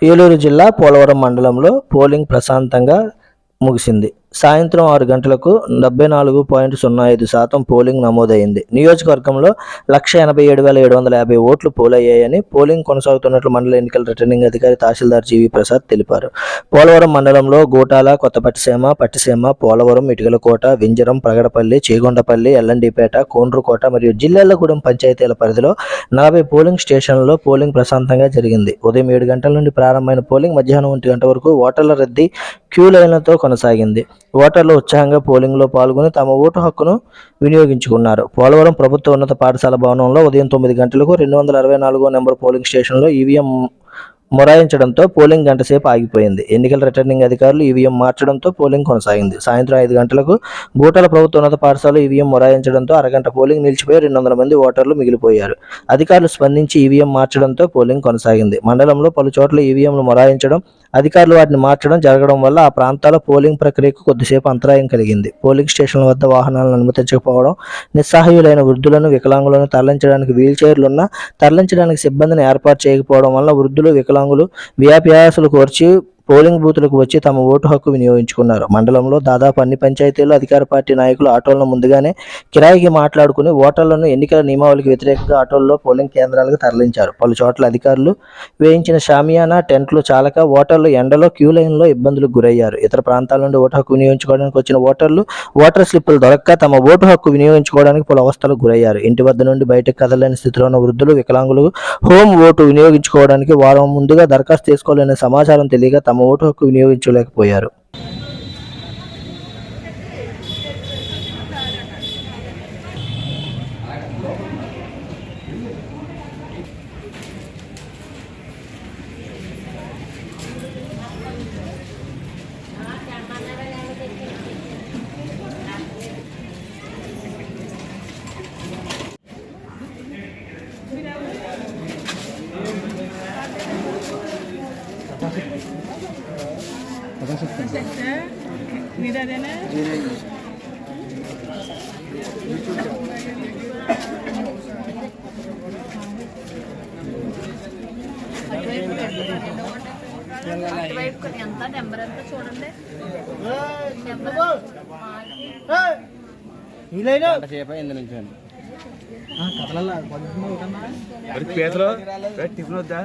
ఏలూరు జిల్లా పోలవరం మండలంలో పోలింగ్ ప్రశాంతంగా ముగిసింది. సాయంత్రం 6 గంటలకు 74.05% పోలింగ్ నమోదైంది. నియోజకవర్గంలో 187,750 ఓట్లు పోలయ్యాయని, పోలింగ్ కొనసాగుతున్నట్లు మండల ఎన్నికల రిటర్నింగ్ అధికారి తహసీల్దార్ జీవీ ప్రసాద్ తెలిపారు. పోలవరం మండలంలో గోటాల, కొత్తపట్టిసీమ, పట్టిసీమ, పోలవరం, ఇటుకలకోట, వింజరం, ప్రగడపల్లి, చేగొండపల్లి, ఎల్లండిపేట, కోండ్రుకోట మరియు జిల్లెళ్లగూడెం పంచాయతీల పరిధిలో 40 పోలింగ్ స్టేషన్లలో పోలింగ్ ప్రశాంతంగా జరిగింది. ఉదయం 7 గంటల నుండి ప్రారంభమైన పోలింగ్ మధ్యాహ్నం 1 గంట వరకు ఓటర్ల రద్దీ క్యూ లైన్లతో కొనసాగింది. ఓటర్లు ఉత్సాహంగా పోలింగ్లో పాల్గొని తమ ఓటు హక్కును వినియోగించుకున్నారు. పోలవరం ప్రభుత్వ ఉన్నత పాఠశాల భవనంలో ఉదయం 9 గంటలకు 264వ నెంబర్ పోలింగ్ స్టేషన్లో ఈవీఎం మొరాయించడంతో పోలింగ్ గంట సేపు ఆగిపోయింది. ఎన్నికల రిటర్నింగ్ అధికారులు ఈవీఎం మార్చడంతో పోలింగ్ కొనసాగింది. సాయంత్రం 5 గంటలకు గూటల ప్రభుత్వ ఉన్నత పాఠశాల ఈవీఎం మొరాయించడంతో అరగంట పోలింగ్ నిలిచిపోయి 200 మంది ఓటర్లు మిగిలిపోయారు. అధికారులు స్పందించి ఈవీఎం మార్చడంతో పోలింగ్ కొనసాగింది. మండలంలో పలు చోట్ల ఈవీఎంలు మొరాయించడం, అధికారులు వాటిని మార్చడం జరగడం వల్ల ఆ ప్రాంతాల పోలింగ్ ప్రక్రియకు కొద్దిసేపు అంతరాయం కలిగింది. పోలింగ్ స్టేషన్ల వద్ద వాహనాలను అనుమతించకపోవడం, నిస్సహాయులైన వృద్ధులను, వికలాంగులను తరలించడానికి వీల్ చైర్లున్నా తరలించడానికి సిబ్బందిని ఏర్పాటు చేయకపోవడం వల్ల వృద్ధులు, వికలాంగులు వ్యయాప్రయాసలు కోర్చి పోలింగ్ బూతులకు వచ్చి తమ ఓటు హక్కు వినియోగించుకున్నారు. మండలంలో దాదాపు అన్ని పంచాయతీల్లో అధికార పార్టీ నాయకులు ఆటోలను ముందుగానే కిరాయికి మాట్లాడుకుని ఓటర్లను ఎన్నికల నియమావళికి వ్యతిరేకంగా ఆటోల్లో పోలింగ్ కేంద్రాలకు తరలించారు. పలు చోట్ల అధికారులు వేయించిన షామియానా, టెంట్లు చాలక ఓటర్లు ఎండలో క్యూ లైన్లో ఇబ్బందులకు గురయ్యారు. ఇతర ప్రాంతాల నుండి ఓటు హక్కు వినియోగించుకోవడానికి వచ్చిన ఓటర్లు ఓటర్ స్లిప్పులు దొరక్క తమ ఓటు హక్కు వినియోగించుకోవడానికి పలు అవస్థలకు గురయ్యారు. ఇంటి వద్ద నుండి బయటకు కదలలేని స్థితిలో ఉన్న వృద్ధులు, వికలాంగులు హోమ్ ఓటు వినియోగించుకోవడానికి వారం ముందుగా దరఖాస్తు చేసుకోవాలనే సమాచారం తెలియక తమ ఓటు హక్కు వినియోగించలేకపోయారు. ఎంత నెంబర్ ఎంత చూడండి. టిఫిన్ వద్దా